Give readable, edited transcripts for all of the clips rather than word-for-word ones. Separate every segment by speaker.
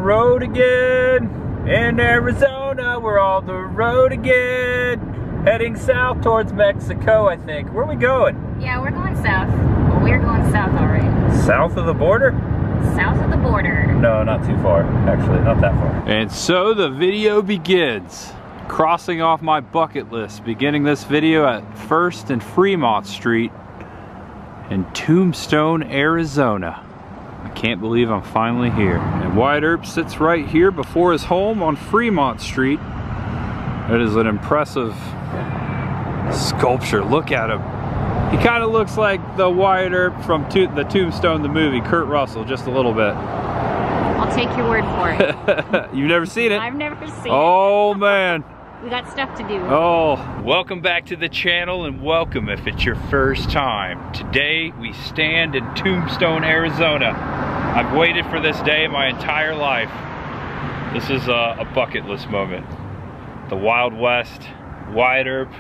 Speaker 1: road again. In Arizona, we're on the road again. Heading south towards Mexico, I think. Where are we going?
Speaker 2: Yeah, we're going south. Well, we're going south, all right.
Speaker 1: South of the border?
Speaker 2: South of the border.
Speaker 1: No, not too far. Actually, not that far. And so the video begins. Crossing off my bucket list. Beginning this video at 1st and Fremont Street in Tombstone, Arizona. I can't believe I'm finally here. And Wyatt Earp sits right here before his home on Fremont Street. It is an impressive sculpture. Look at him. He kind of looks like the Wyatt Earp from the Tombstone, the movie, Kurt Russell, just a little bit.
Speaker 2: I'll take your word for it.
Speaker 1: You've never seen it?
Speaker 2: I've never seen it.
Speaker 1: Oh, man.
Speaker 2: We got stuff to do.
Speaker 1: Oh, welcome back to the channel, and welcome if it's your first time. Today we stand in Tombstone, Arizona. I've waited for this day my entire life. This is a bucket list moment. The Wild West, Wyatt Earp,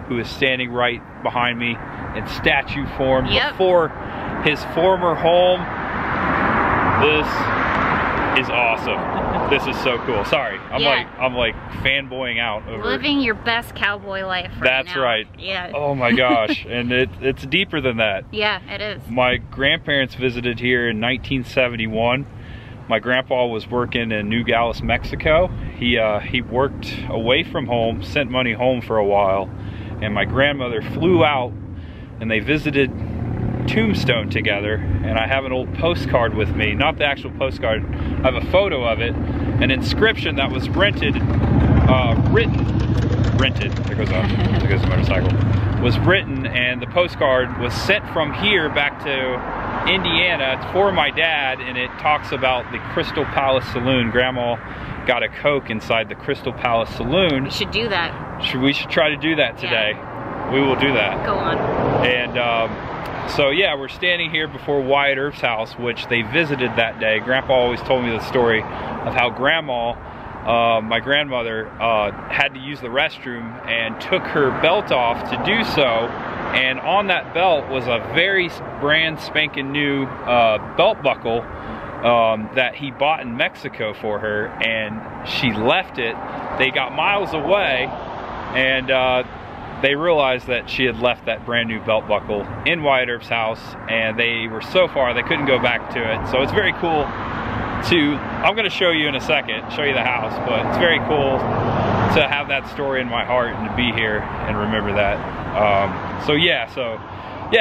Speaker 1: who is standing right behind me in statue form before his former home. This is awesome. This is so cool. Sorry, I'm like fanboying out over
Speaker 2: living your best cowboy life right
Speaker 1: That's
Speaker 2: now.
Speaker 1: right.
Speaker 2: Yeah.
Speaker 1: Oh my gosh, and it's deeper than that.
Speaker 2: Yeah, it is.
Speaker 1: My grandparents visited here in 1971. My grandpa was working in Nogales, Mexico. He worked away from home, sent money home for a while, and my grandmother flew out and they visited Tombstone together, and I have an old postcard with me, not the actual postcard, I have a photo of it, an inscription that was rented, there goes the motorcycle, was written, and the postcard was sent from here back to Indiana. It's for my dad, and it talks about the Crystal Palace Saloon. Grandma got a Coke inside the Crystal Palace Saloon.
Speaker 2: We should do that.
Speaker 1: We should try to do that today.
Speaker 2: Yeah.
Speaker 1: We will do that.
Speaker 2: Go on.
Speaker 1: And so yeah, we're standing here before Wyatt Earp's house, which they visited that day. Grandpa always told me the story of how Grandma, my grandmother, had to use the restroom and took her belt off to do so. And on that belt was a very brand spanking new belt buckle that he bought in Mexico for her, and she left it. They got miles away, and they realized that she had left that brand new belt buckle in Wyatt Earp's house, and they were so far they couldn't go back to it. So it's very cool I'm going to show you in a second, show you the house, but it's very cool to have that story in my heart and to be here and remember that. So yeah,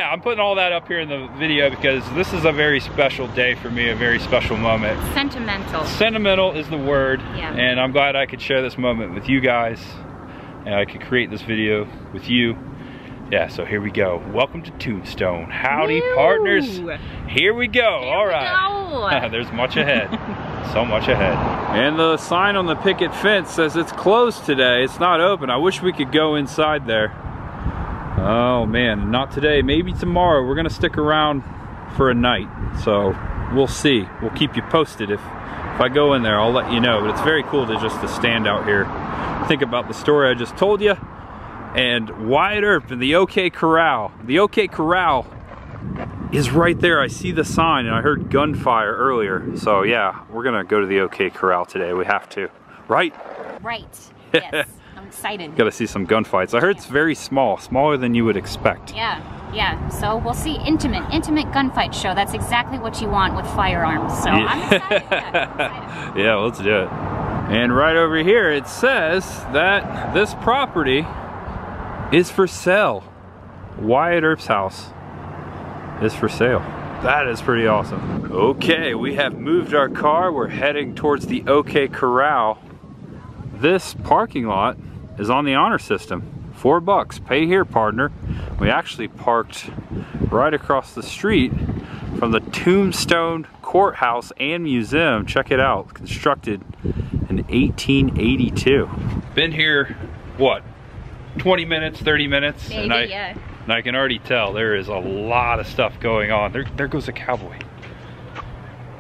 Speaker 1: I'm putting all that up here in the video because this is a very special day for me, a very special moment.
Speaker 2: Sentimental.
Speaker 1: Sentimental is the word,
Speaker 2: yeah.
Speaker 1: And I'm glad I could share this moment with you guys, and I could create this video with you. Yeah, so here we go. Welcome to Tombstone. Howdy,
Speaker 2: Woo!
Speaker 1: Partners. Here we go. All right.
Speaker 2: Go.
Speaker 1: There's much ahead. So much ahead. And the sign on the picket fence says it's closed today. It's not open. I wish we could go inside there. Oh man, not today. Maybe tomorrow. We're gonna stick around for a night. So we'll see. We'll keep you posted. If I go in there, I'll let you know. But it's very cool to stand out here. Think about the story I just told you. And Wyatt Earp and the OK Corral. The OK Corral is right there. I see the sign, and I heard gunfire earlier. So yeah, we're gonna go to the OK Corral today. We have to, right?
Speaker 2: Right, yes, I'm excited.
Speaker 1: Gotta see some gunfights. I heard it's very small, smaller than you would expect.
Speaker 2: Yeah, so we'll see intimate gunfight show. That's exactly what you want with firearms, so yeah. I'm excited.
Speaker 1: Yeah, let's do it. And right over here it says that this property is for sale. Wyatt Earp's house is for sale. That is pretty awesome. Okay, we have moved our car. We're heading towards the OK Corral. This parking lot is on the honor system. $4, pay here, partner. We actually parked right across the street from the Tombstone Courthouse and Museum. Check it out, constructed in 1882. Been here, what, 20 minutes, 30 minutes?
Speaker 2: Maybe, yeah.
Speaker 1: And I can already tell there is a lot of stuff going on. There goes a cowboy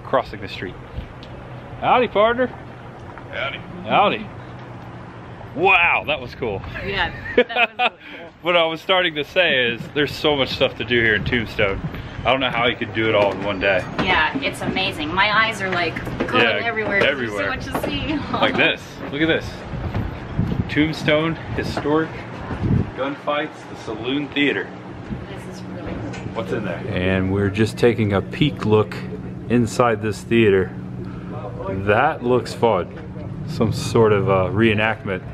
Speaker 1: crossing the street. Howdy, partner.
Speaker 3: Howdy.
Speaker 1: Howdy. Wow, that was cool.
Speaker 2: Yeah, that was really cool.
Speaker 1: What I was starting to say is there's so much stuff to do here in Tombstone. I don't know how he could do it all in one day.
Speaker 2: Yeah, it's amazing. My eyes are like going everywhere.
Speaker 1: Everywhere.
Speaker 2: There's so much to see.
Speaker 1: Like this. Look at this. Tombstone Historic Gunfights, the Saloon Theater.
Speaker 2: This is really cool.
Speaker 1: What's in there? And we're just taking a peek look inside this theater. That looks fun. Some sort of reenactment.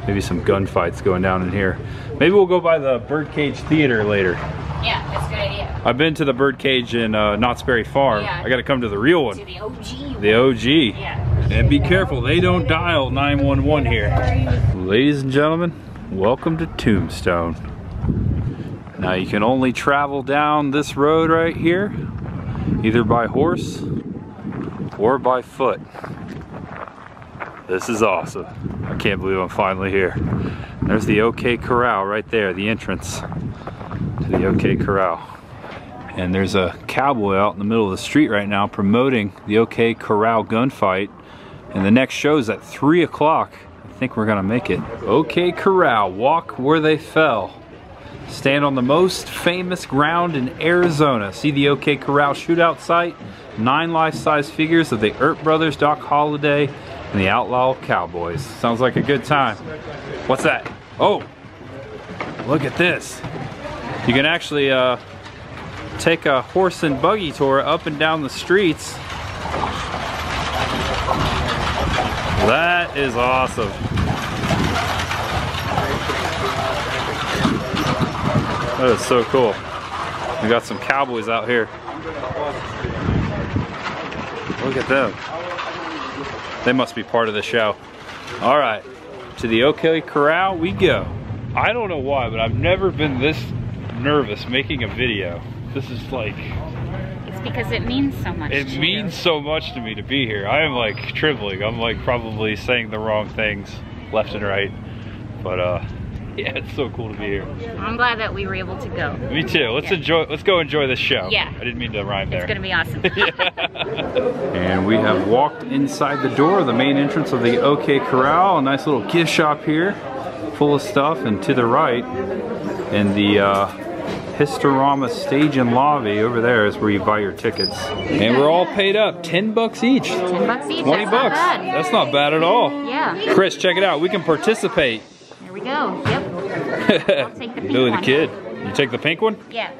Speaker 1: Maybe some gunfights going down in here. Maybe we'll go by the Birdcage Theater later.
Speaker 2: Yeah, that's a good idea.
Speaker 1: I've been to the Birdcage in Knott's Berry Farm.
Speaker 2: Yeah.
Speaker 1: I gotta come to the real one.
Speaker 2: To the OG.
Speaker 1: The OG.
Speaker 2: Yeah.
Speaker 1: And be careful, they don't dial 911 here. Ladies and gentlemen, welcome to Tombstone. Now you can only travel down this road right here, either by horse or by foot. This is awesome. I can't believe I'm finally here. There's the OK Corral right there, the entrance to the OK Corral. And there's a cowboy out in the middle of the street right now promoting the OK Corral gunfight. And the next show's at 3 o'clock. I think we're gonna make it. OK Corral, walk where they fell. Stand on the most famous ground in Arizona. See the OK Corral shootout site. 9 life-size figures of the Earp brothers, Doc Holliday, and the Outlaw Cowboys. Sounds like a good time. What's that? Oh, look at this. You can actually take a horse and buggy tour up and down the streets. That is awesome. That is so cool. We got some cowboys out here. Look at them. They must be part of the show. All right, to the OK Corral we go. I don't know why, but I've never been this nervous making a video. This is like...
Speaker 2: It's because it means so much to you.
Speaker 1: It means so much to me to be here. I am like trembling. I'm like probably saying the wrong things left and right. But yeah, it's so cool to be here.
Speaker 2: I'm glad that we were able to go.
Speaker 1: Me too. Let's go enjoy this show.
Speaker 2: Yeah.
Speaker 1: I didn't mean to rhyme there.
Speaker 2: It's gonna be awesome.
Speaker 1: And we have walked inside the door, the main entrance of the OK Corral. A nice little gift shop here, full of stuff. And to the right, in the Historama stage and lobby over there is where you buy your tickets. And we're all paid up, 10 bucks each.
Speaker 2: 10 bucks each.
Speaker 1: 20 bucks.
Speaker 2: That's
Speaker 1: not bad at all.
Speaker 2: Yeah.
Speaker 1: Chris, check it out. We can participate.
Speaker 2: Here we go. Yep. I'll take the pink
Speaker 1: Billy the
Speaker 2: one.
Speaker 1: Kid. You take the pink one?
Speaker 2: Yeah.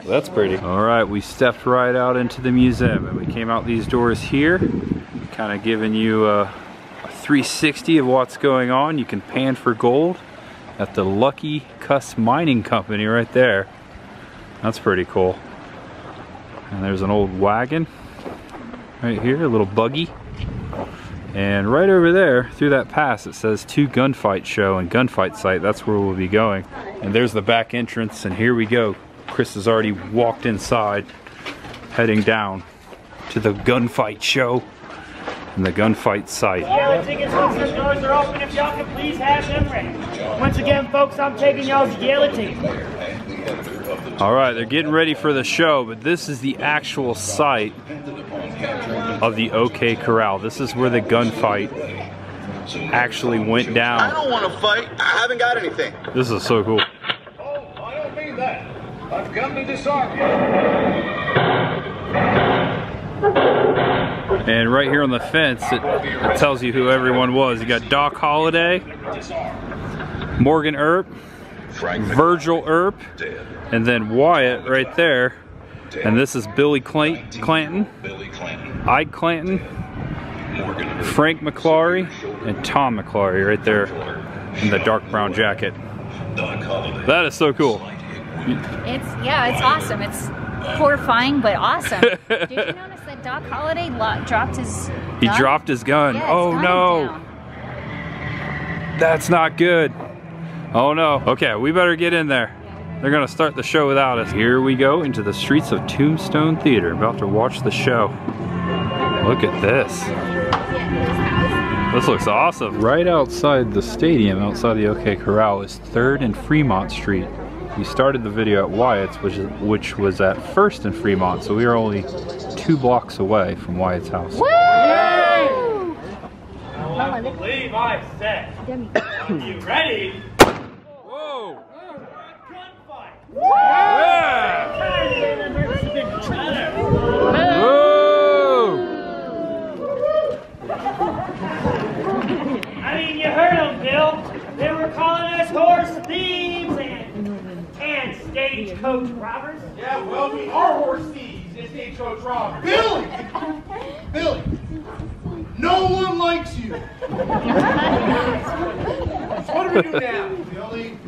Speaker 1: That's pretty. All right, we stepped right out into the museum and we came out these doors here, kind of giving you a 360 of what's going on. You can pan for gold at the Lucky Cuss Mining Company right there. That's pretty cool. And there's an old wagon right here, a little buggy. And right over there, through that pass, it says To Gunfight Show and Gunfight Site. That's where we'll be going. And there's the back entrance, and here we go. Chris has already walked inside, heading down to the Gunfight Show and the Gunfight Site.
Speaker 3: Yellow tickets once the doors are open, if y'all can please have them ready. Once again, folks, I'm taking y'all's yellow tickets.
Speaker 1: All right, they're getting ready for the show, but this is the actual site of the OK Corral. This is where the gunfight actually went down.
Speaker 4: I don't want to fight. I haven't got anything.
Speaker 1: This is so cool.
Speaker 4: Oh, I don't mean that. I've come to disarm you.
Speaker 1: And right here on the fence, it tells you who everyone was. You got Doc Holliday, Morgan Earp, Virgil Earp, and then Wyatt right there. And this is Billy Clanton, Ike Clanton, Frank McClary, and Tom McClary right there in the dark brown jacket. That is so cool.
Speaker 2: It's awesome. It's horrifying, but awesome. Did you notice that Doc Holliday dropped his gun?
Speaker 1: He dropped his gun.
Speaker 2: Yeah,
Speaker 1: oh no.
Speaker 2: down.
Speaker 1: That's not good. Oh no. Okay, we better get in there. They're gonna start the show without us. Here we go into the streets of Tombstone Theater. About to watch the show. Look at this. This looks awesome. Right outside the stadium, outside the OK Corral, is 3rd and Fremont Street. We started the video at Wyatt's, which was at 1st and Fremont, so we are only 2 blocks away from Wyatt's house.
Speaker 2: Woo!
Speaker 3: I believe I said. Are you ready?
Speaker 1: Whoa!
Speaker 3: Gunfight!
Speaker 1: Yeah!
Speaker 3: Time to get an emergency Bill. They were calling us horse thieves and stagecoach robbers.
Speaker 5: Yeah, well, we are horse thieves and stagecoach robbers. Billy! Billy! No one likes you. So what do we do now, Billy?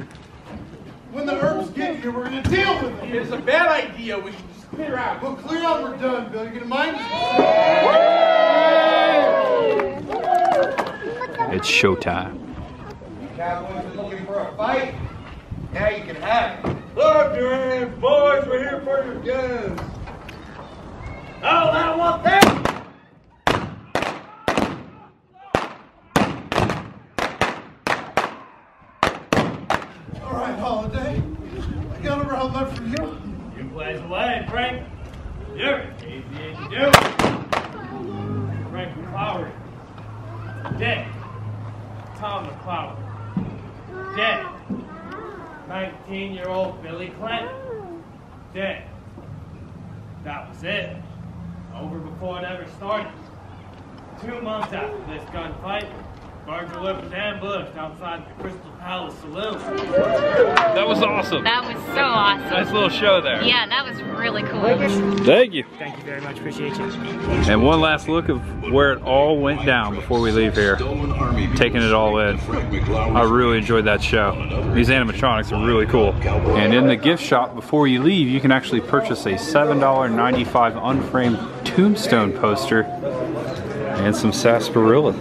Speaker 5: When the Earps get here, we're going to deal with them. It's a bad idea. We should just clear out. We'll clear out. We're done, Billy. You going to mind?
Speaker 1: It's showtime.
Speaker 5: Cowboys are looking for a fight. Now you can have it.
Speaker 3: Look, your hands, boys. We're here for your guns. Oh, I don't want that.
Speaker 5: All right, Holiday. I got a round left for you.
Speaker 3: You blaze away, Frank. You're easy as you do. Frank McClowery. Dead. Tom McClowery. Dead. 19-year-old Billy Clinton. Dead. That was it. Over before it ever started. 2 months after this gunfight, Virgil Earp was ambushed outside the Crystal Palace Saloon.
Speaker 1: That was awesome.
Speaker 2: That was so awesome.
Speaker 1: Nice little show there.
Speaker 2: Yeah, that was really cool.
Speaker 1: Thank you.
Speaker 3: Thank you very much. Appreciate you.
Speaker 1: And one last look of where it all went down before we leave here. Taking it all in. I really enjoyed that show. These animatronics are really cool. And in the gift shop before you leave, you can actually purchase a $7.95 unframed Tombstone poster and some sarsaparilla.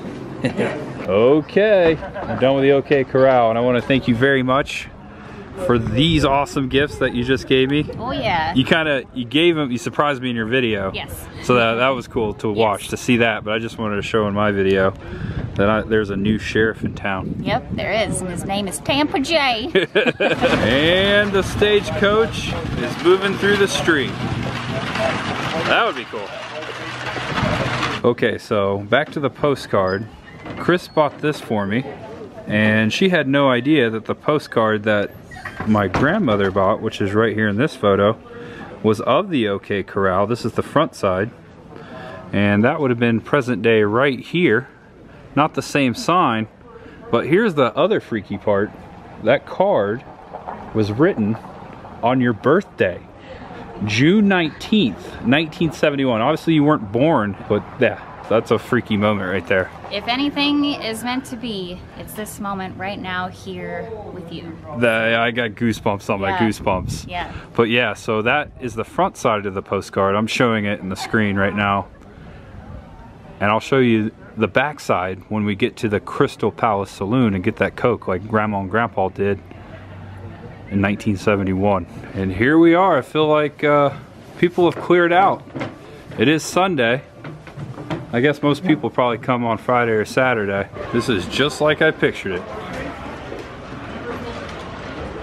Speaker 1: Okay, I'm done with the OK Corral, and I want to thank you very much for these awesome gifts that you just gave me.
Speaker 2: Oh yeah.
Speaker 1: You surprised me in your video.
Speaker 2: Yes.
Speaker 1: So that was cool to watch, to see that, but I just wanted to show in my video that there's a new sheriff in town.
Speaker 2: Yep, there is, and his name is Tampa J.
Speaker 1: And the stagecoach is moving through the street. That would be cool. Okay, so back to the postcard. Chris bought this for me, and she had no idea that the postcard that my grandmother bought, which is right here in this photo, was of the OK Corral. This is the front side, and that would have been present day right here. Not the same sign, but here's the other freaky part. That card was written on your birthday, June 19th, 1971. Obviously you weren't born, but yeah, that's a freaky moment right there.
Speaker 2: If anything is meant to be, it's this moment right now here with you.
Speaker 1: I got goosebumps on my goosebumps.
Speaker 2: Yeah.
Speaker 1: But yeah, so that is the front side of the postcard. I'm showing it in the screen right now. And I'll show you the back side when we get to the Crystal Palace Saloon and get that Coke like Grandma and Grandpa did in 1971. And here we are. I feel like people have cleared out. It is Sunday. I guess most people probably come on Friday or Saturday. This is just like I pictured it.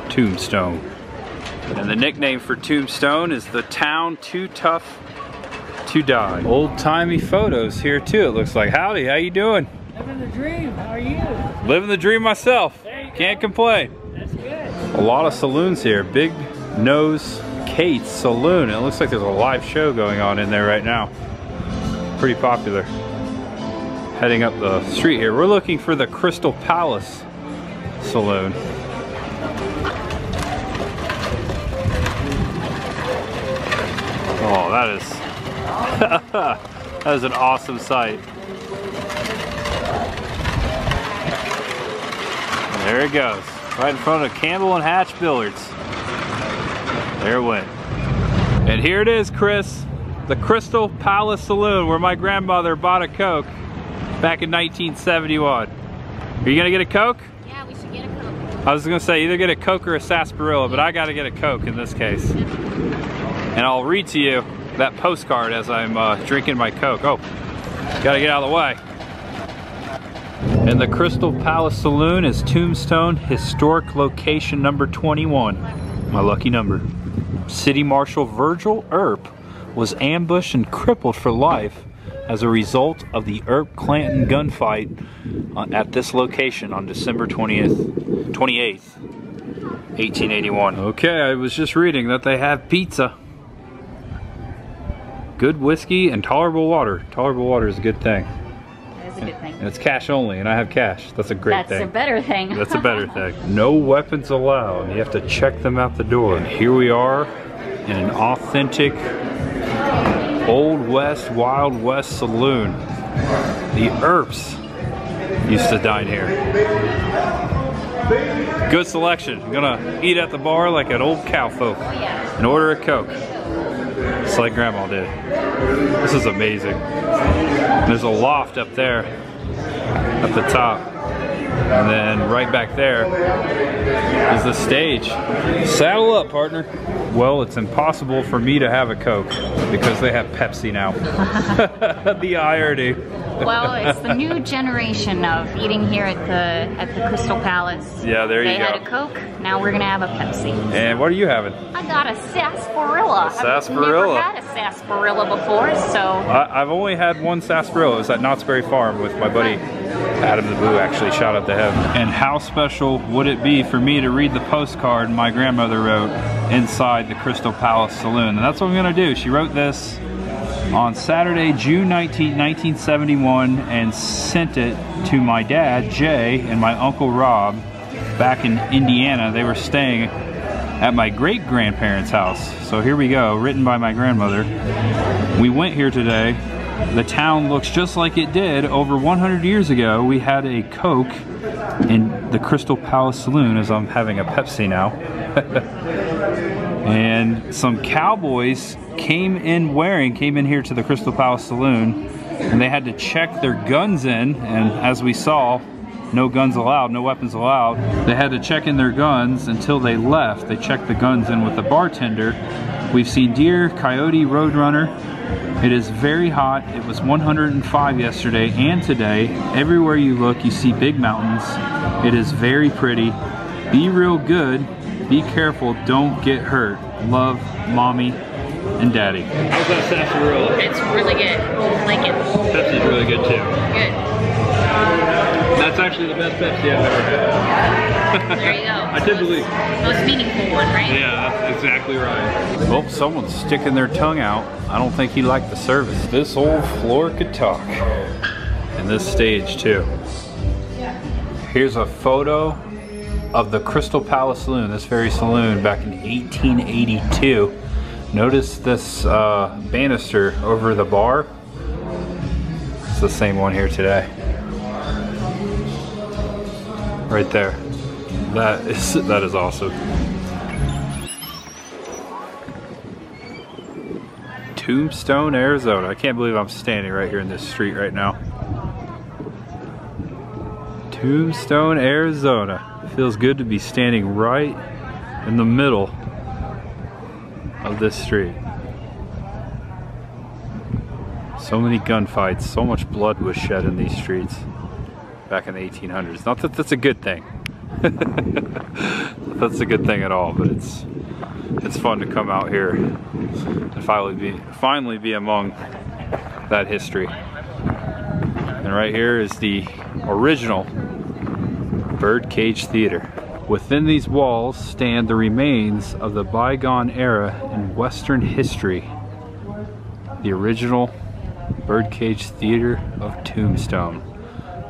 Speaker 1: Tombstone. And the nickname for Tombstone is the town too tough to die. Old-timey photos here too, it looks like. Howdy, how you doing?
Speaker 3: Living the dream. How are you?
Speaker 1: Living the dream myself. Can't complain.
Speaker 3: That's good.
Speaker 1: A lot of saloons here. Big Nose Kate's Saloon. It looks like there's a live show going on in there right now. Pretty popular. Heading up the street here. We're looking for the Crystal Palace Saloon. Oh, that is that is an awesome sight. There it goes. Right in front of Campbell and Hatch Billiards. There it went. And here it is, Chris. The Crystal Palace Saloon, where my grandmother bought a Coke back in 1971. Are you gonna get a Coke?
Speaker 2: Yeah, we should get a Coke.
Speaker 1: I was gonna say either get a Coke or a sarsaparilla, but I gotta get a Coke in this case. And I'll read to you that postcard as I'm drinking my Coke. Oh, gotta get out of the way. And the Crystal Palace Saloon is Tombstone Historic Location number 21. My lucky number. City Marshal Virgil Earp was ambushed and crippled for life as a result of the Earp-Clanton gunfight at this location on December 28th, 1881. Okay, I was just reading that they have pizza, good whiskey, and tolerable water. Tolerable water is a good thing.
Speaker 2: a good thing.
Speaker 1: And it's cash only, and I have cash. That's a great thing.
Speaker 2: That's a better thing.
Speaker 1: That's a better thing. No weapons allowed. You have to check them out the door. And here we are in an authentic Old West, Wild West saloon. The Earps used to dine here. Good selection. I'm gonna eat at the bar like an old cowfolk and order a Coke. Just like Grandma did. This is amazing. There's a loft up there at the top. And then right back there is the stage. Saddle up, partner. Well, it's impossible for me to have a Coke because they have Pepsi now. The irony.
Speaker 2: Well, it's the new generation of eating here at the Crystal Palace.
Speaker 1: Yeah, there you go.
Speaker 2: They had a Coke, now we're gonna have a Pepsi.
Speaker 1: And what are you having?
Speaker 2: I got a sarsaparilla.
Speaker 1: Sarsaparilla.
Speaker 2: I've never had a sarsaparilla before, so.
Speaker 1: I've only had one sarsaparilla. It was at Knott's Berry Farm with my buddy Adam the Boo, actually. Shout out to him. And how special would it be for me to read the postcard my grandmother wrote inside the Crystal Palace Saloon? And that's what I'm gonna do. She wrote this on Saturday, June 19, 1971, and sent it to my dad, Jay, and my uncle Rob back in Indiana. They were staying at my great-grandparents' house. So here we go, written by my grandmother. We went here today. The town looks just like it did over 100 years ago. We had a Coke in the Crystal Palace Saloon, as I'm having a Pepsi now. And some cowboys came in here to the Crystal Palace Saloon, and they had to check their guns in, and as we saw, no guns allowed, no weapons allowed. They had to check in their guns until they left. They checked the guns in with the bartender. We've seen deer, coyote, roadrunner. It is very hot. It was 105 yesterday and today. Everywhere you look, you see big mountains. It is very pretty. Be real good. Be careful. Don't get hurt. Love, Mommy and Daddy. How's that sarsaparilla?
Speaker 2: It's really good. I like it.
Speaker 1: Pepsi's really good too.
Speaker 2: Good.
Speaker 1: That's actually the best Pepsi I've ever had.
Speaker 2: There you go.
Speaker 1: I did believe.
Speaker 2: Most meaningful one, right?
Speaker 1: Yeah, that's exactly right. Well, someone's sticking their tongue out. I don't think he liked the service. This old floor could talk. And this stage too. Here's a photo of the Crystal Palace Saloon, this very saloon back in 1882. Notice this banister over the bar. It's the same one here today. Right there. That is awesome. Tombstone, Arizona. I can't believe I'm standing right here in this street right now. Tombstone, Arizona. Feels good to be standing right in the middle of this street. So many gunfights, so much blood was shed in these streets back in the 1800s. Not that that's a good thing. That's a good thing at all, but it's fun to come out here and finally be among that history. And right here is the original Birdcage Theater. Within these walls stand the remains of the bygone era in Western history. The original Birdcage Theater of Tombstone.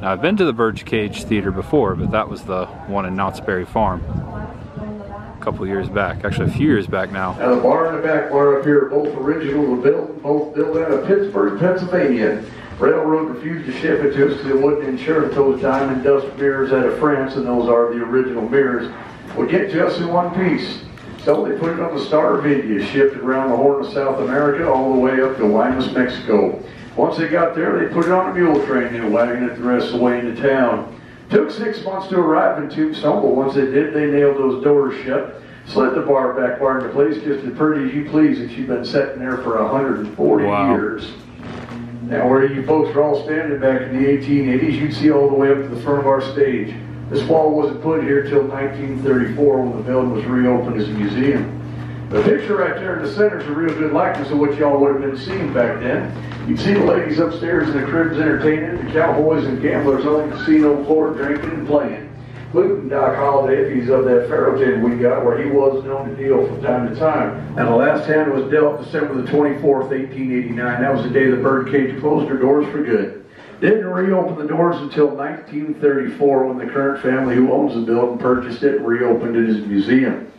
Speaker 1: Now, I've been to the Birdcage Theater before, but that was the one in Knott's Berry Farm a couple years back. Actually, a few years back now.
Speaker 4: Now, the bar and the back bar up here are both original, both built out of Pittsburgh, Pennsylvania. Railroad refused to ship it to us because it wasn't insured. Those diamond dust mirrors out of France, and those are the original mirrors, would get to us in one piece. So they put it on the Star of India, shipped it around the Horn of South America, all the way up to Guaymas, Mexico. Once they got there, they put it on a mule train and wagon it the rest of the way into town. Took 6 months to arrive in Tombstone, but once they did, they nailed those doors shut, slid the back bar into place just as pretty as you please, and she's been sitting there for 140 years. Now, where you folks were all standing back in the 1880s, you'd see all the way up to the front of our stage. This wall wasn't put here till 1934 when the building was reopened as a museum. The picture right there in the center is a real good likeness of what y'all would have been seeing back then. You'd see the ladies upstairs in the cribs entertaining, the cowboys and gamblers on the casino floor drinking and playing. Including Doc Holliday, if he's of that faro table we got, where he was known to deal from time to time. And the last hand was dealt December the 24th, 1889. That was the day the Birdcage closed her doors for good. Didn't reopen the doors until 1934 when the current family who owns the building purchased it and reopened it as a museum.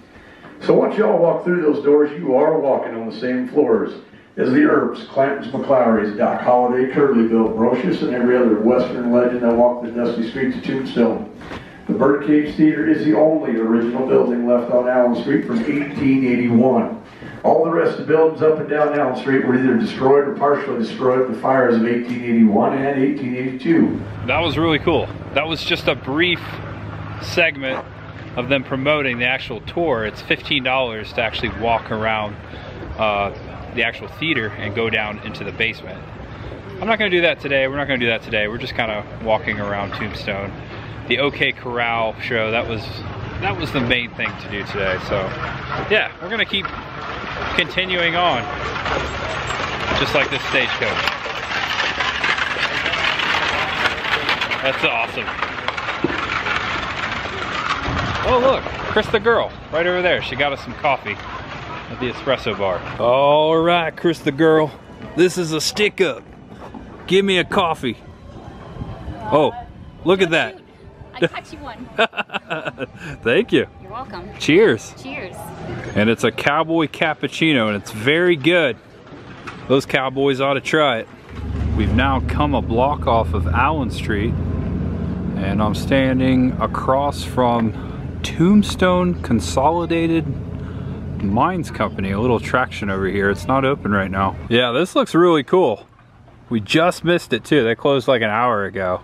Speaker 4: So once y'all walk through those doors, you are walking on the same floors as the Earps, Clantons, McClourys, Doc Holliday, Curleyville, Brocious, and every other Western legend that walked the dusty streets of Tombstone. The Birdcage Theater is the only original building left on Allen Street from 1881. All the rest of the buildings up and down Allen Street were either destroyed or partially destroyed in the fires of 1881 and 1882.
Speaker 1: That was really cool. That was just a brief segment of them promoting the actual tour. It's $15 to actually walk around the actual theater and go down into the basement. I'm not going to do that today. We're not going to do that today. We're just kind of walking around Tombstone. The OK Corral show, that was the main thing to do today. So yeah, we're going to keep continuing on, just like this stagecoach. That's awesome. Oh look, Chris the girl, right over there. She got us some coffee at the espresso bar. All right, Chris the girl, this is a stick up. Give me a coffee. Oh, look at that.
Speaker 2: I got you one.
Speaker 1: Thank you.
Speaker 2: You're welcome.
Speaker 1: Cheers.
Speaker 2: Cheers.
Speaker 1: And it's a cowboy cappuccino, and it's very good. Those cowboys ought to try it. We've now come a block off of Allen Street, and I'm standing across from Tombstone Consolidated Mines Company, a little attraction over here. It's not open right now. Yeah, this looks really cool. We just missed it too. They closed like an hour ago.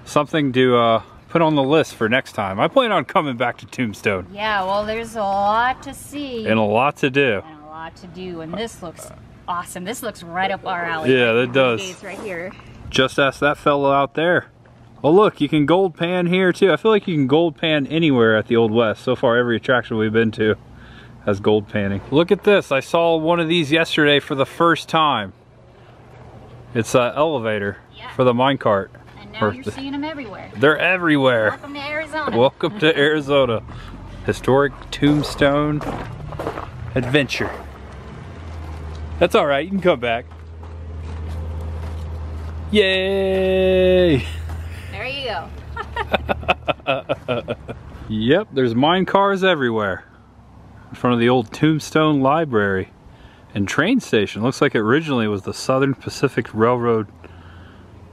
Speaker 1: Something to put on the list for next time. I plan on coming back to Tombstone.
Speaker 2: Yeah, well, there's a lot to see.
Speaker 1: And a lot to do.
Speaker 2: And a lot to do, and this looks awesome. This looks right up our alley.
Speaker 1: Yeah, it does.
Speaker 2: It's right here.
Speaker 1: Just ask that fellow out there. Oh look, you can gold pan here too. I feel like you can gold pan anywhere at the Old West. So far, every attraction we've been to has gold panning. Look at this. I saw one of these yesterday for the first time. It's an elevator for the minecart.
Speaker 2: And now you're seeing them everywhere.
Speaker 1: They're everywhere.
Speaker 2: Welcome to Arizona.
Speaker 1: Welcome to Arizona. Historic Tombstone adventure. That's all right. You can come back. Yay!
Speaker 2: There you go.
Speaker 1: Yep, there's mine cars everywhere. In front of the old Tombstone Library and train station. Looks like it originally was the Southern Pacific Railroad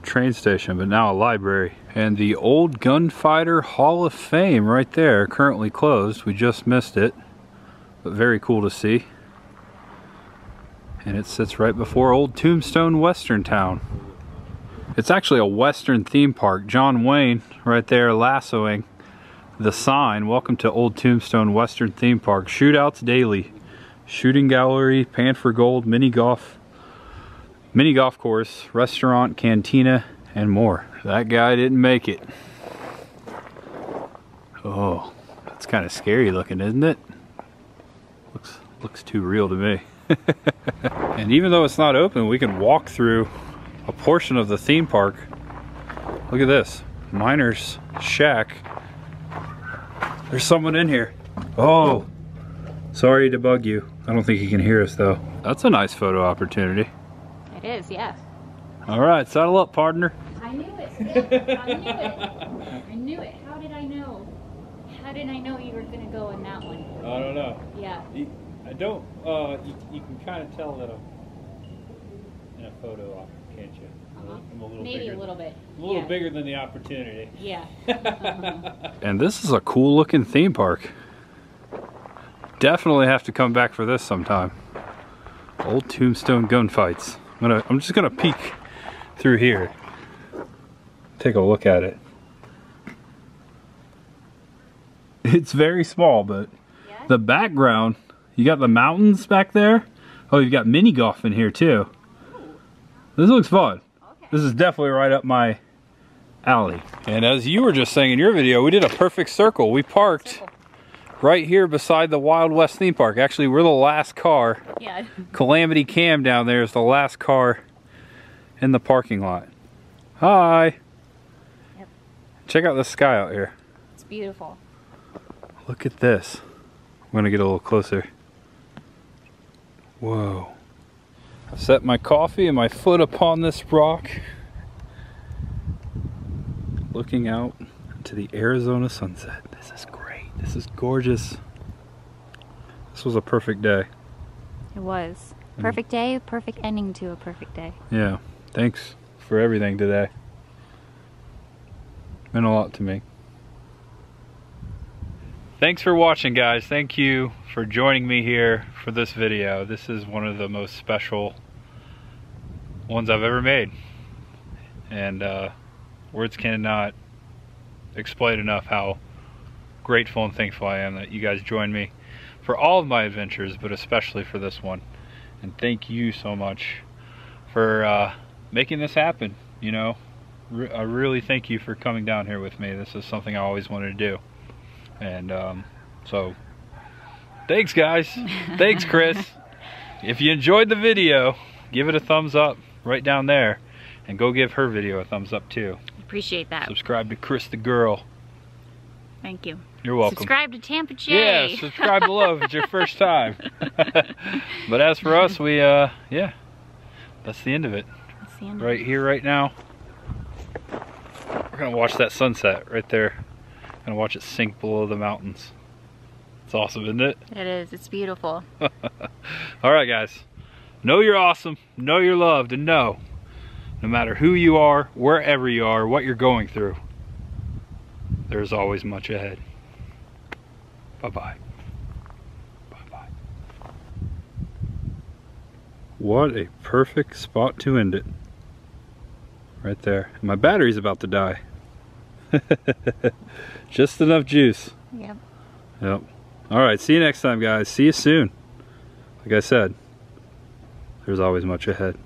Speaker 1: train station, but now a library. And the old Gunfighter Hall of Fame right there, currently closed. We just missed it, but very cool to see. And it sits right before old Tombstone Western Town. It's actually a Western theme park. John Wayne right there lassoing the sign, welcome to Old Tombstone Western Theme Park. Shootouts daily. Shooting gallery, pan for gold, mini golf course, restaurant, cantina, and more. That guy didn't make it. Oh, that's kind of scary looking, isn't it? Looks too real to me. And even though it's not open, we can walk through a portion of the theme park. Look at this, Miner's Shack. There's someone in here. Oh, sorry to bug you. I don't think he can hear us though. That's a nice photo opportunity.
Speaker 2: It is, yeah.
Speaker 1: All right, saddle up, partner.
Speaker 2: I knew it. Yeah, I knew it. I knew it. How did I know? How did I know you were gonna go in that one?
Speaker 1: I don't know.
Speaker 2: Yeah.
Speaker 1: I don't. You can kind of tell that I'm in a photo op, can't you? I'm a little
Speaker 2: Maybe
Speaker 1: bigger.
Speaker 2: A little bit.
Speaker 1: A little bigger than the opportunity.
Speaker 2: Yeah.
Speaker 1: And this is a cool looking theme park. Definitely have to come back for this sometime. Old Tombstone gunfights. I'm just gonna peek through here. Take a look at it. It's very small, but the background, you got the mountains back there. Oh, you've got mini golf in here too. This looks fun. This is definitely right up my alley. And as you were just saying in your video, we did a perfect circle. We parked right here beside the Wild West theme park. Actually, we're the last car.
Speaker 2: Yeah.
Speaker 1: Calamity Cam down there is the last car in the parking lot. Hi.
Speaker 2: Yep.
Speaker 1: Check out the sky out here.
Speaker 2: It's beautiful.
Speaker 1: Look at this. I'm gonna get a little closer. Whoa. I've set my coffee and my foot upon this rock looking out to the Arizona sunset. This is great. This is gorgeous. This was a perfect day.
Speaker 2: It was. Perfect day, perfect ending to a perfect day.
Speaker 1: Yeah. Thanks for everything today. Meant a lot to me. Thanks for watching, guys. Thank you for joining me here for this video. This is one of the most special ones I've ever made. And words cannot explain enough how grateful and thankful I am that you guys joined me for all of my adventures, but especially for this one. And thank you so much for making this happen. You know, I really thank you for coming down here with me. This is something I always wanted to do. And so thanks, guys. Thanks, Chris. If you enjoyed the video, give it a thumbs up right down there, and go give her video a thumbs up too.
Speaker 2: Appreciate that.
Speaker 1: Subscribe to Chris the Girl.
Speaker 2: Thank you.
Speaker 1: You're welcome.
Speaker 2: Subscribe to Tampa J.
Speaker 1: Yeah, subscribe below if it's your first time. But as for us, we yeah, that's the end of it.
Speaker 2: That's the end
Speaker 1: Right here, right now. We're gonna watch that sunset right there. Gonna watch it sink below the mountains. It's awesome, isn't it?
Speaker 2: It is. It's beautiful.
Speaker 1: Alright, guys. Know you're awesome. Know you're loved. And know, no matter who you are, wherever you are, what you're going through, there's always much ahead. Bye-bye. Bye-bye. What a perfect spot to end it. Right there. My battery's about to die. Just enough juice.
Speaker 2: Yep.
Speaker 1: Yep. Alright, see you next time, guys. See you soon. Like I said, there's always much ahead.